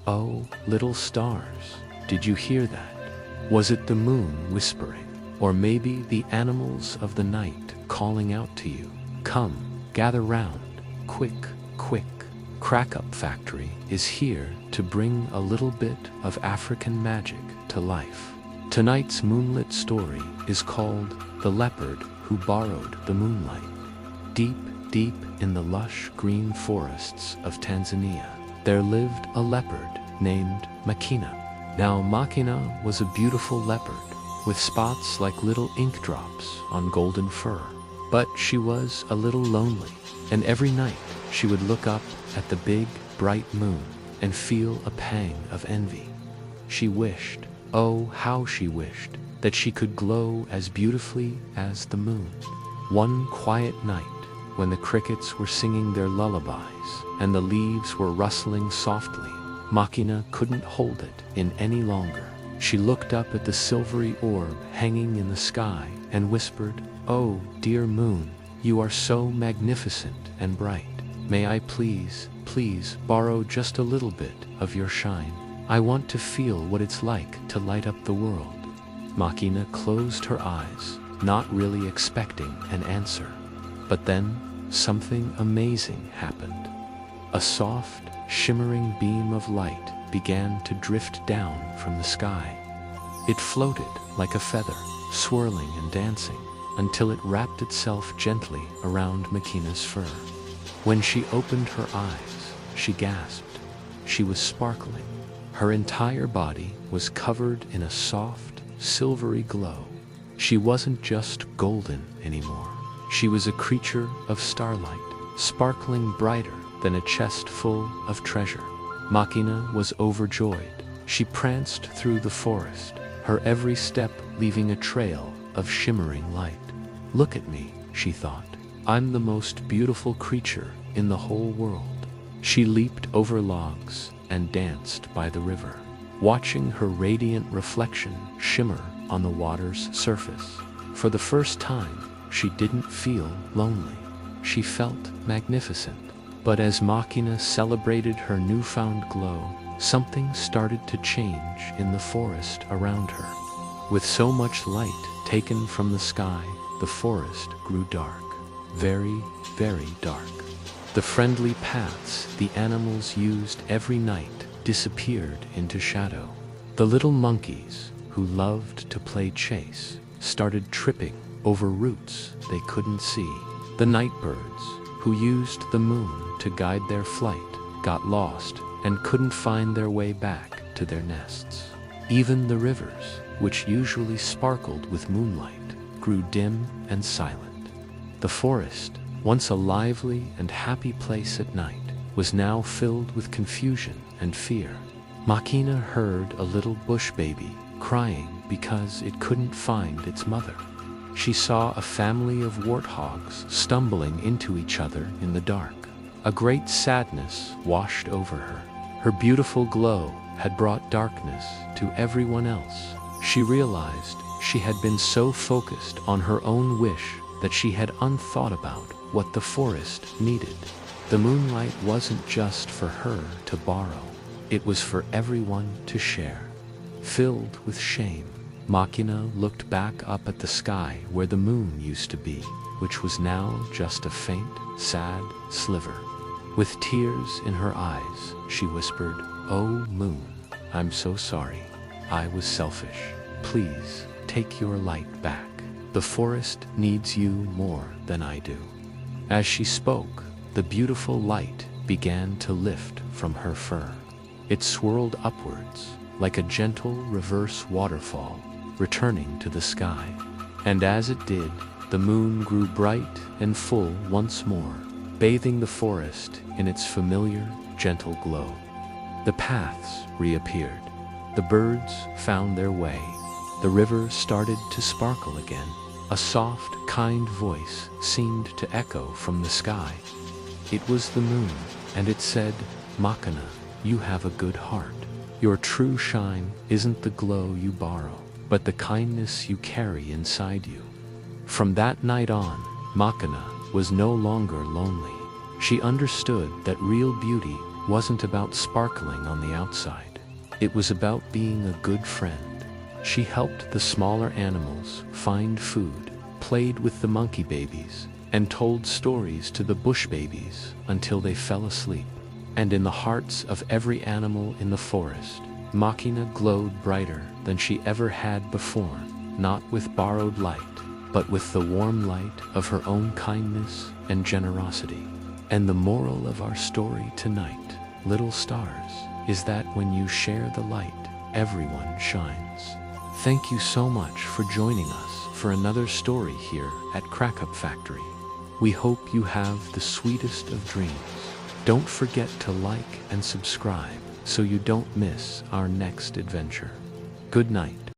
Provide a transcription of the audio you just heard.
Oh, little stars, did you hear that? Was it the moon whispering? Or maybe the animals of the night calling out to you? Come, gather round, quick, quick. Crackup Factory is here to bring a little bit of African magic to life. Tonight's moonlit story is called The Leopard Who Borrowed the Moonlight. Deep, deep in the lush green forests of Tanzania, there lived a leopard named Makena. Now Makena was a beautiful leopard with spots like little ink drops on golden fur. But she was a little lonely, and every night she would look up at the big, bright moon and feel a pang of envy. She wished, oh how she wished, that she could glow as beautifully as the moon. One quiet night, when the crickets were singing their lullabies and the leaves were rustling softly, Makena couldn't hold it in any longer. She looked up at the silvery orb hanging in the sky and whispered, "Oh, dear moon, you are so magnificent and bright. May I please, please borrow just a little bit of your shine? I want to feel what it's like to light up the world." Makena closed her eyes, not really expecting an answer. But then, something amazing happened. A soft, shimmering beam of light began to drift down from the sky. It floated like a feather, swirling and dancing, until it wrapped itself gently around Makena's fur. When she opened her eyes, she gasped. She was sparkling. Her entire body was covered in a soft, silvery glow. She wasn't just golden anymore. She was a creature of starlight, sparkling brighter than a chest full of treasure. Makena was overjoyed. She pranced through the forest, her every step leaving a trail of shimmering light. "Look at me," she thought. "I'm the most beautiful creature in the whole world." She leaped over logs and danced by the river, watching her radiant reflection shimmer on the water's surface. For the first time, she didn't feel lonely. She felt magnificent. But as Makena celebrated her newfound glow, something started to change in the forest around her. With so much light taken from the sky, the forest grew dark. Very, very dark. The friendly paths the animals used every night disappeared into shadow. The little monkeys, who loved to play chase, started tripping over roots they couldn't see. The night birds, who used the moon to guide their flight, got lost and couldn't find their way back to their nests. Even the rivers, which usually sparkled with moonlight, grew dim and silent. The forest, once a lively and happy place at night, was now filled with confusion and fear. Makena heard a little bush baby crying because it couldn't find its mother. She saw a family of warthogs stumbling into each other in the dark. A great sadness washed over her. Her beautiful glow had brought darkness to everyone else. She realized she had been so focused on her own wish that she had unthought about what the forest needed. The moonlight wasn't just for her to borrow. It was for everyone to share. Filled with shame, Makena looked back up at the sky where the moon used to be, which was now just a faint, sad sliver. With tears in her eyes, she whispered, "Oh, moon, I'm so sorry. I was selfish. Please, take your light back. The forest needs you more than I do." As she spoke, the beautiful light began to lift from her fur. It swirled upwards, like a gentle reverse waterfall, returning to the sky. And as it did, the moon grew bright and full once more, bathing the forest in its familiar, gentle glow. The paths reappeared. The birds found their way. The river started to sparkle again. A soft, kind voice seemed to echo from the sky. It was the moon, and it said, "Makena, you have a good heart. Your true shine isn't the glow you borrow, but the kindness you carry inside you." From that night on, Makena was no longer lonely. She understood that real beauty wasn't about sparkling on the outside. It was about being a good friend. She helped the smaller animals find food, played with the monkey babies, and told stories to the bush babies until they fell asleep. And in the hearts of every animal in the forest, Makena glowed brighter than she ever had before, not with borrowed light, but with the warm light of her own kindness and generosity. And the moral of our story tonight, little stars, is that when you share the light, everyone shines. Thank you so much for joining us for another story here at Crackup Factory. We hope you have the sweetest of dreams. Don't forget to like and subscribe so you don't miss our next adventure. Good night.